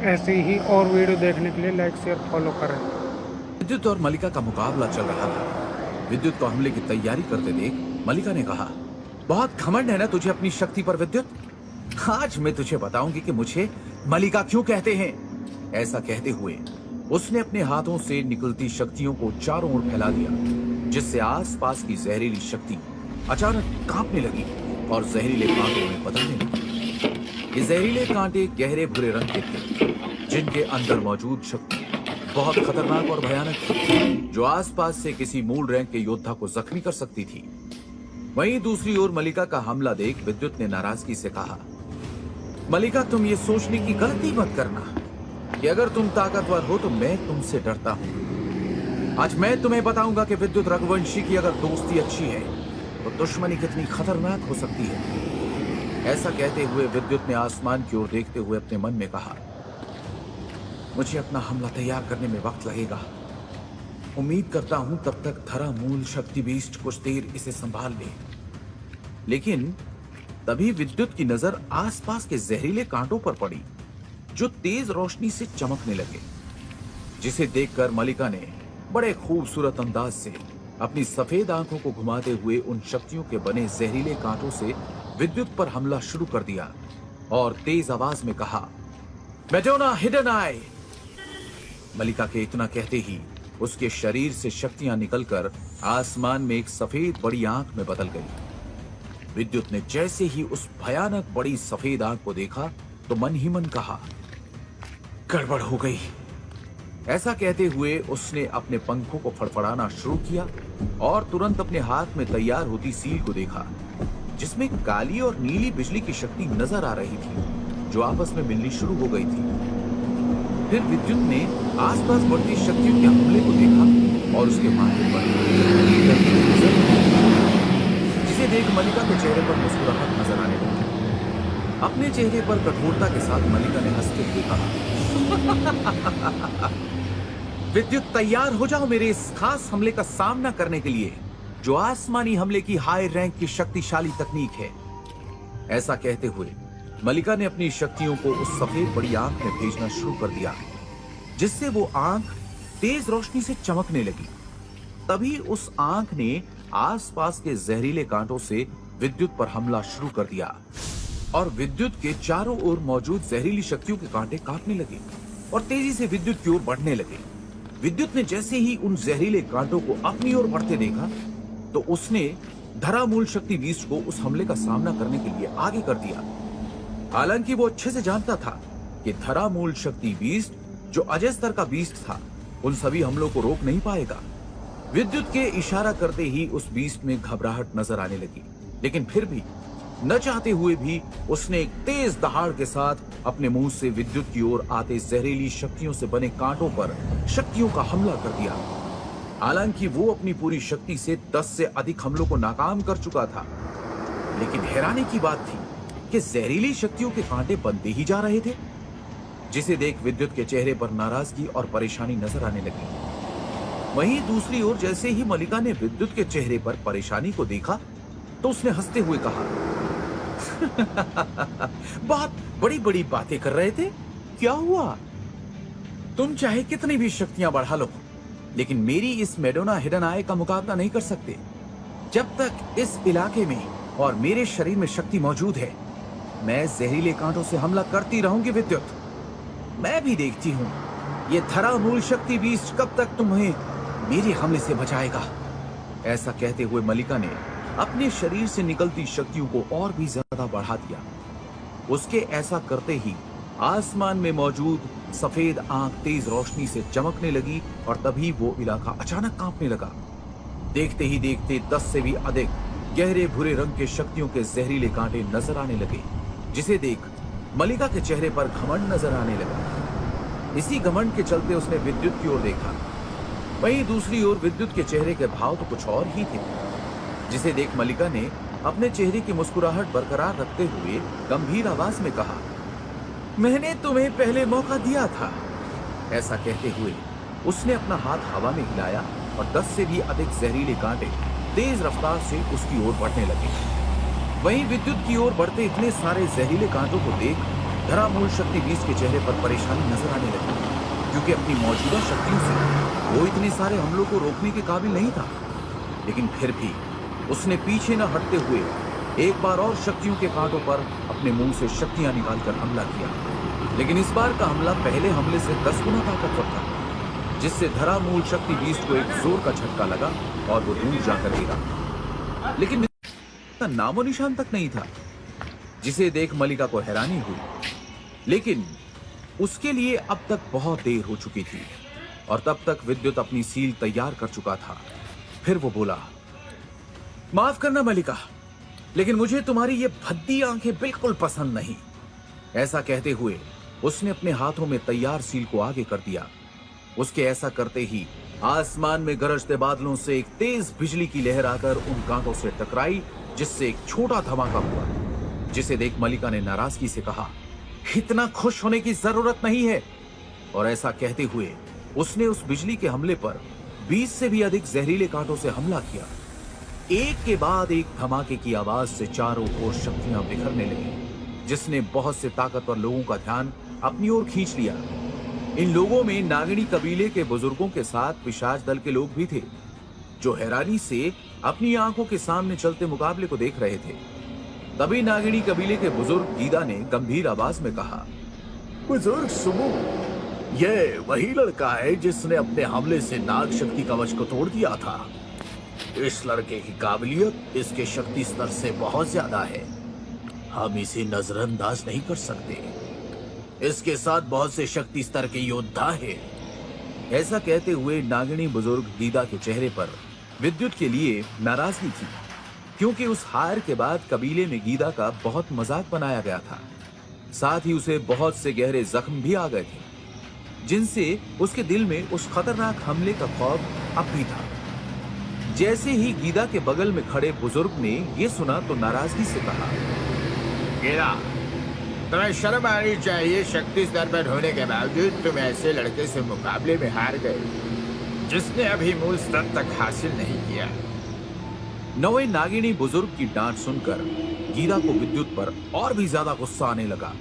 ऐसी ही और वीडियो देखने के लिए लाइक शेयर फॉलो करें। विद्युत और मलिका का मुकाबला चल रहा था। विद्युत को हमले की तैयारी करते देख मलिका ने कहा, बहुत घमंड है ना तुझे अपनी शक्ति पर विद्युत। आज मैं तुझे बताऊंगी कि मुझे मलिका क्यों कहते हैं। ऐसा कहते हुए उसने अपने हाथों से निकलती शक्तियों को चारों ओर फैला दिया, जिससे आसपास की जहरीली शक्ति अचानक कांपने लगी और जहरीले कांटों में बदलने लगी। ये जहरीले कांटे गहरे भूरे रंग के थे, जिनके अंदर मौजूद शक्ति बहुत खतरनाक और भयानक थी, जो आसपास से किसी मूल रैंक के योद्धा को जख्मी कर सकती थी। वहीं दूसरी ओर मलिका का हमला देख विद्युत ने नाराजगी से कहा, मलिका तुम ये सोचने की गलती मत करना कि अगर तुम ताकतवर हो तो मैं तुमसे डरता हूं। आज मैं तुम्हें बताऊंगा कि विद्युत रघुवंशी की अगर दोस्ती अच्छी है तो दुश्मनी कितनी खतरनाक हो सकती है। ऐसा कहते हुए विद्युत ने आसमान की ओर देखते हुए अपने मन में कहा, मुझे अपना हमला तैयार करने में वक्त लगेगा। उम्मीद करता हूं तब तक धरा मूल शक्ति बीस्ट कुछ देर इसे संभाल ले। लेकिन तभी विद्युत की नजर आसपास के जहरीले कांटों पर पड़ी, जो तेज रोशनी से चमकने लगे, जिसे देखकर मलिका ने बड़े खूबसूरत अंदाज से अपनी सफेद आंखों को घुमाते हुए उन शक्तियों के बने जहरीले कांटों से विद्युत पर हमला शुरू कर दिया और तेज आवाज में कहा, मेडोना हिडन आई। मलिका के इतना कहते ही उसके शरीर से शक्तियां निकलकर आसमान में एक सफेद बड़ी आंख में बदल गई। विद्युत ने जैसे ही उस भयानक बड़ी सफेद आंख को देखा तो मन ही मन कहा, गड़बड़ हो गई। ऐसा कहते हुए उसने अपने पंखों को फड़फड़ाना शुरू किया और तुरंत अपने हाथ में तैयार होती सील को देखा, जिसमें काली और नीली बिजली की शक्ति नजर आ रही थी, जो आपस में मिलनी शुरू हो गई थी। फिर विद्युत ने आसपास बढ़ती शक्तियों के हमले को देखा और उसके माथे पर जिसे देख मलिका के चेहरे पर मुस्कुराहट नजर आने लगी। अपने चेहरे पर कठोरता के साथ मलिका ने हंसते हुए कहा, विद्युत तैयार हो जाओ मेरे इस खास हमले का सामना करने के लिए, जो आसमानी हमले की हाई रैंक की शक्तिशाली तकनीक है। ऐसा कहते हुए मलिका ने अपनी शक्तियों को उस सफेद बड़ी आंख में भेजना शुरू कर दिया, जिससे वो आंख तेज रोशनी से चमकने लगी। तभी उस आंख ने आसपास के जहरीले कांटों से विद्युत पर हमला शुरू कर दिया और विद्युत के चारों ओर मौजूद जहरीली शक्तियों के कांटे काटने लगे और तेजी से विद्युत की ओर बढ़ने लगे। विद्युत ने जैसे ही उन जहरीले कांटों को अपनी ओर बढ़ते देखा तो उसने धरामूल शक्ति बीस्ट को उस हमले का सामना करने के लिए आगे कर दिया। हालांकि वो अच्छे से जानता था कि धरामूल शक्ति बीस्ट, जो अजय स्तर का बीस्ट था, उन सभी हमलों को रोक नहीं पाएगा। विद्युत के इशारा करते ही उस बीस्ट में घबराहट नजर आने लगी, लेकिन फिर भी न चाहते हुए भी उसने एक तेज दहाड़ के साथ अपने मुंह से विद्युत की ओर आते जहरीली शक्तियों से बने कांटों पर शक्तियों का हमला कर दिया। हालांकि वो अपनी पूरी शक्ति से 10 से अधिक हमलों को नाकाम कर चुका था, लेकिन हैरानी की बात थी कि जहरीली शक्तियों के कांटे बनते ही जा रहे थे, जिसे देख विद्युत के चेहरे पर नाराजगी और परेशानी नजर आने लगी। वहीं दूसरी ओर जैसे ही मलिका ने विद्युत के चेहरे पर परेशानी को देखा तो उसने हंसते हुए कहा, बहुत बड़ी बड़ी बातें कर रहे थे, क्या हुआ? तुम चाहे कितनी भी शक्तियां बढ़ा लो, लेकिन मेरी इस मेडोना हिडन आई का मुकाबला नहीं कर सकते। जब तक इस इलाके में और मेरे शरीर में शक्ति मौजूद है, मैं जहरीले कांटों से हमला करती रहूंगी विद्युत। मैं भी देखती हूं ये धरामूल शक्ति बीस्ट कब तक तुम्हें मेरे हमले से बचाएगा। ऐसा कहते हुए मलिका ने अपने शरीर से निकलती शक्तियों को और भी ज्यादा बढ़ा दिया। उसके ऐसा करते ही आसमान में मौजूद सफेद आंख तेज रोशनी से चमकने लगी और तभी वो इलाका अचानक कांपने लगा। देखते ही देखते 10 से भी अधिक गहरे भूरे रंग के शक्तियों के जहरीले कांटे नजर आने लगे, जिसे देख मलिका के चेहरे पर घमंड नजर आने लगा। इसी घमंड के चलते उसने विद्युत की ओर देखा। वहीं दूसरी ओर विद्युत के चेहरे के भाव तो कुछ और ही थे, जिसे देख मलिका ने अपने चेहरे की मुस्कुराहट बरकरार रखते हुए गंभीर आवाज में कहा, मैंने तुम्हें पहले मौका दिया था। ऐसा कहते हुए उसने अपना हाथ हवा में हिलाया और 10 से भी अधिक जहरीले कांटे तेज रफ्तार से उसकी ओर बढ़ने लगे। वहीं विद्युत की ओर बढ़ते इतने सारे जहरीले कांटों को देख धरा मूल शक्ति 20 के चेहरे पर परेशानी नजर आने लगी, क्योंकि अपनी मौजूदा शक्तियों से वो इतने सारे हमलों को रोकने के काबिल नहीं था। लेकिन फिर भी उसने पीछे न हटते हुए एक बार और शक्तियों के कांटों पर अपने मुंह से शक्तियां निकालकर हमला किया। लेकिन इस बार का हमला पहले हमले से 10 गुना ताकतवर था, जिससे धरा मूल शक्ति 20 को एक जोर का झटका लगा और वो दूर जाकर गिरा। लेकिन नामो निशान तक नहीं था, जिसे देख मलिका को हैरानी हुई। लेकिन उसके लिए अब तक बहुत देर हो चुकी थी और तब तक विद्युत अपनी सील तैयार कर चुका था। फिर वो बोला, माफ करना मलिका, लेकिन मुझे तुम्हारी ये भद्दी आंखें बिल्कुल पसंद नहीं। ऐसा कहते हुए उसने अपने हाथों में तैयार सील को आगे कर दिया। उसके ऐसा करते ही आसमान में गरजते बादलों से एक तेज बिजली की लहर आकर उन कांटों से टकराई, जिससे एक छोटा धमाका हुआ, जिसे देख मलिका ने नाराजगी से कहा, इतना खुश होने की जरूरत नहीं है। और ऐसा कहते हुए उसने उस बिजली के हमले पर 20 से भी अधिक जहरीले कांटों से हमला किया। एक के बाद एक धमाके की आवाज से चारों ओर शक्तियां बिखरने लगी, जिसने बहुत से ताकतवर लोगों का ध्यान अपनी ओर खींच लिया। इन लोगों में नागिनी कबीले के बुजुर्गों के साथ पिशाच दल के लोग भी थे, जो हैरानी से अपनी आंखों के सामने चलते मुकाबले को देख रहे थे। तभी नागिनी कबीले के बुजुर्ग गीदा ने गंभीर आवाज में कहा, बुजुर्ग सुमो, ये वही लड़का है जिसने अपने हमले से नाग शक्ति कवच को तोड़ दिया था। इस लड़के की काबिलियत इसके शक्ति स्तर से बहुत ज्यादा है। हम इसे नजरअंदाज नहीं कर सकते। इसके साथ बहुत से शक्ति स्तर के योद्धा हैं। ऐसा कहते हुए नागिनी बुजुर्ग गीदा के चेहरे पर विद्युत के लिए नाराजगी थी, क्योंकि उस हार के बाद कबीले में गीदा का बहुत मजाक बनाया गया था। साथ ही उसे बहुत से गहरे जख्म भी आ गए थे, जिनसे उसके दिल में उस खतरनाक हमले का खौफ अब भी था। जैसे ही गीदा के बगल में खड़े बुजुर्ग ने ये सुना तो नाराजगी से कहा, गीदा, तुम्हें शर्म आनी चाहिए। शक्ति स्तर पर होने के बावजूद तुम ऐसे लड़के से मुकाबले में हार गए, जिसने अभी मूल स्तर तक हासिल नहीं किया। नवे नागिनी बुजुर्ग की डांट सुनकर गीदा को विद्युत पर और भी ज्यादा गुस्सा आने लगा।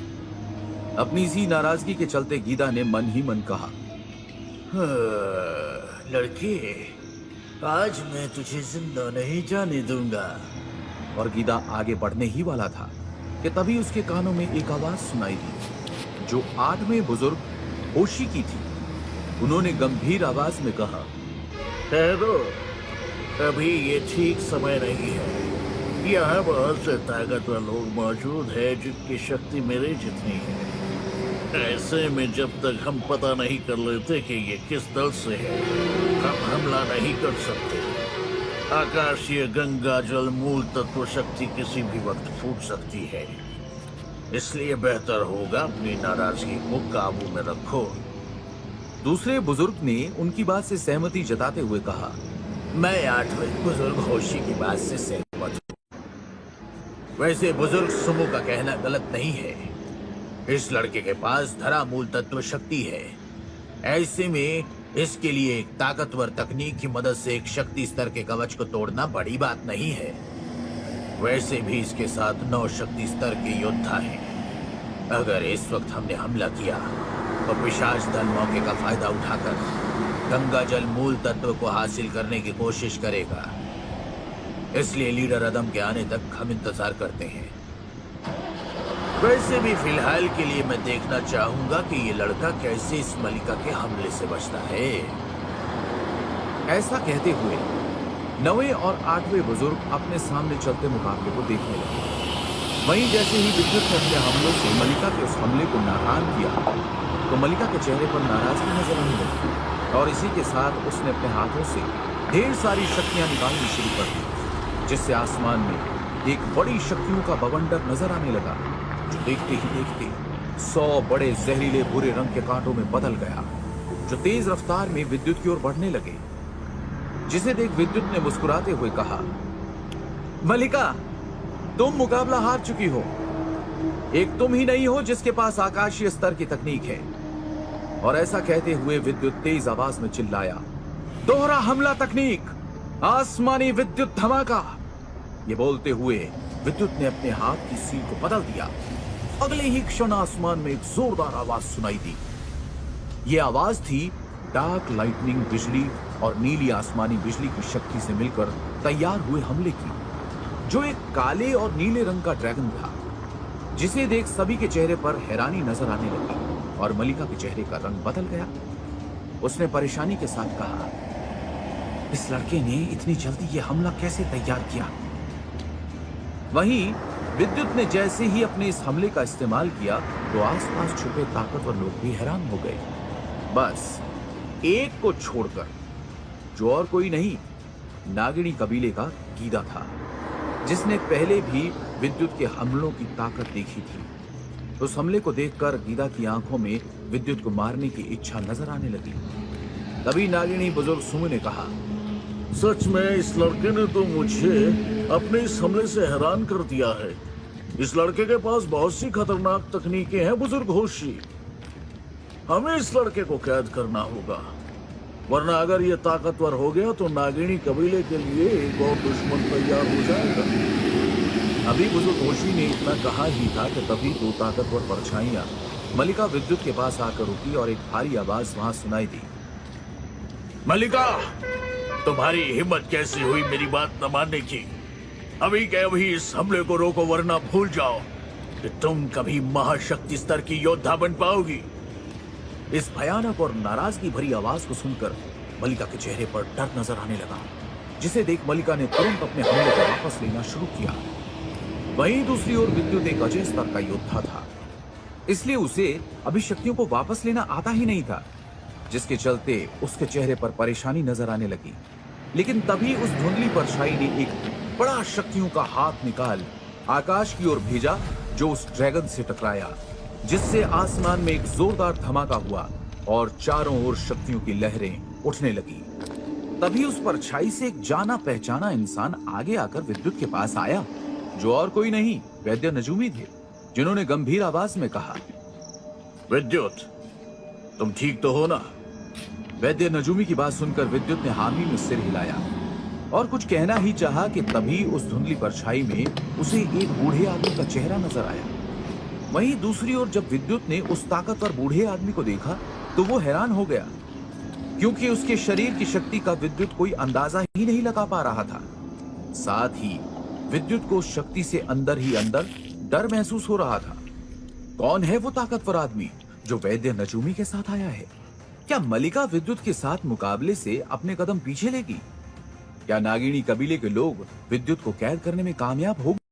अपनी इसी नाराजगी के चलते गीदा ने मन ही मन कहा, लड़के, आज मैं तुझे जिंदा नहीं जाने दूंगा। और गीदा आगे बढ़ने ही वाला था कि तभी उसके कानों में एक आवाज सुनाई दी, जो 8वें बुजुर्ग होशी की थी। उन्होंने गंभीर आवाज में कहा, ठहरो, अभी ये ठीक समय नहीं है। यहाँ बहुत से ताकतवर लोग मौजूद हैं जिनकी शक्ति मेरे जितनी है। ऐसे में जब तक हम पता नहीं कर लेते कि ये किस दल से है, हम हमला नहीं कर सकते। आकाशीय गंगा जल मूल तत्व शक्ति किसी भी वक्त फूट सकती है। इसलिए बेहतर होगा अपनी नाराजगी को काबू में रखो। दूसरे बुजुर्ग ने उनकी बात से सहमति जताते हुए कहा, मैं 8वें बुजुर्ग होशी की बात से सहमत हूँ। वैसे बुजुर्ग सुमो का कहना गलत नहीं है। इस लड़के के पास धरा मूल तत्व शक्ति है। ऐसे में इसके लिए एक ताकतवर तकनीक की मदद से एक शक्ति स्तर के कवच को तोड़ना बड़ी बात नहीं है। वैसे भी इसके साथ 9 शक्ति स्तर के योद्धा हैं। अगर इस वक्त हमने हमला किया तो पिशाच दल मौके का फायदा उठाकर गंगा जल मूल तत्व को हासिल करने की कोशिश करेगा। इसलिए लीडर अदम के आने तक हम इंतजार करते हैं। वैसे भी फिलहाल के लिए मैं देखना चाहूंगा कि ये लड़का कैसे इस मलिका के हमले से बचता है। ऐसा कहते हुए 9वें और 8वें बुजुर्ग अपने सामने चलते मुकाबले को देखने लगे। वहीं जैसे ही विद्युत ने अपने हमलों से मलिका के उस हमले को नाकाम किया तो मलिका के चेहरे पर नाराजगी नजर आने लगी, और इसी के साथ उसने अपने हाथों से ढेर सारी शक्तियां निकालनी शुरू कर दी, जिससे आसमान में एक बड़ी शक्तियों का बवंडर नजर आने लगा, जो देखते ही देखते 100 बड़े जहरीले भूरे रंग के कांटों में बदल गया, जो तेज रफ्तार में विद्युत की ओर बढ़ने लगे। जिसे देख विद्युत ने मुस्कुराते हुए कहा, मलिका, तुम मुकाबला हार चुकी हो। एक तुम ही नहीं हो जिसके पास आकाशीय स्तर की तकनीक है। और ऐसा कहते हुए विद्युत तेज आवाज में चिल्लाया, दोहरा हमला तकनीक, आसमानी विद्युत धमाका। ये बोलते हुए विद्युत ने अपने हाथ की सील को बदल दिया अगले ही क्षण आसमान में एक जोरदार आवाज सुनाई दी। ये आवाज थी डार्क लाइटनिंग बिजली और नीली आसमानी बिजली की शक्ति से मिलकर तैयार हुए हमले की, जो एक काले और नीले रंग का ड्रैगन था, जिसे देख सभी के चेहरे पर हैरानी नजर आने लगी और मलिका के चेहरे का रंग बदल गया। उसने परेशानी के साथ कहा, इस लड़के ने इतनी जल्दी ये हमला कैसे तैयार किया? वहीं विद्युत ने जैसे ही अपने इस हमले का इस्तेमाल किया तो आसपास छुपे ताकतवर लोग भी हैरान हो गए। बस एक को छोड़कर, जो और कोई नहीं, नागिनी कबीले का गीदा था, जिसने पहले भी विद्युत के हमलों की ताकत देखी थी। उस हमले को देखकर गीदा की आंखों में विद्युत को मारने की इच्छा नजर आने लगी। तभी नागिनी बुजुर्ग सुमु ने कहा, सच में इस लड़के ने तो मुझे अपने इस हमले से हैरान कर दिया है। इस लड़के के पास बहुत सी खतरनाक तकनीकें हैं बुजुर्ग होशी। हमें इस लड़के को कैद करना होगा, वरना अगर ये ताकतवर हो गया तो नागिनी कबीले के लिए एक और दुश्मन तैयार हो जाएगा। अभी बुजुर्ग होशी ने इतना कहा ही था कि तभी दो ताकतवर परछाइयां मलिका विद्युत के पास आकर रुकी और एक भारी आवाज वहां सुनाई दी। मलिका, तुम्हारी हिम्मत कैसी हुई मेरी बात न मानने की? अभी के अभी इस हमले को रोको, वरना भूल जाओ कि तुम कभी महाशक्ति स्तर की योद्धा बन पाओगी। इस भयानक और नाराजगी भरी आवाज को सुनकर मलिका के चेहरे पर डर नजर आने लगा, जिसे देख मलिका ने तुरंत अपने हमले को वापस लेना शुरू किया। वहीं दूसरी ओर विद्युत एक अजय स्तर का योद्धा था, इसलिए उसे अभी शक्तियों को वापस लेना आता ही नहीं था, जिसके चलते उसके चेहरे पर परेशानी नजर आने लगी। लेकिन तभी उस धुंधली परछाई ने एक बड़ा शक्तियों का हाथ निकाल आकाश की ओर भेजा, जो उस ड्रैगन से टकराया, जिससे आसमान में एक जोरदार धमाका हुआ और चारों ओर शक्तियों की लहरें उठने लगी। तभी उस परछाई से एक जाना पहचाना इंसान आगे आकर विद्युत के पास आया, जो और कोई नहीं वैद्य नजूमी थे, जिन्होंने गंभीर आवाज में कहा, विद्युत, तुम ठीक तो हो ना? वैद्य नजूमी की बात सुनकर विद्युत ने हामी में सिर हिलाया और कुछ कहना ही चाहा कि तभी उस धुंधली परछाई में उसे एक बूढ़े आदमी का चेहरा नजर आया। वहीं दूसरी ओर जब विद्युत ने उस ताकतवर बूढ़े आदमी को देखा तो वो हैरान हो गया, क्योंकि उसके शरीर की शक्ति का विद्युत कोई अंदाजा ही नहीं लगा पा रहा था। साथ ही विद्युत को शक्ति से अंदर ही अंदर डर महसूस हो रहा था। कौन है वो ताकतवर आदमी जो वैद्य नजूमी के साथ आया है? क्या मलिका विद्युत के साथ मुकाबले से अपने कदम पीछे लेगी? क्या नागिनी कबीले के लोग विद्युत को कैद करने में कामयाब होंगे?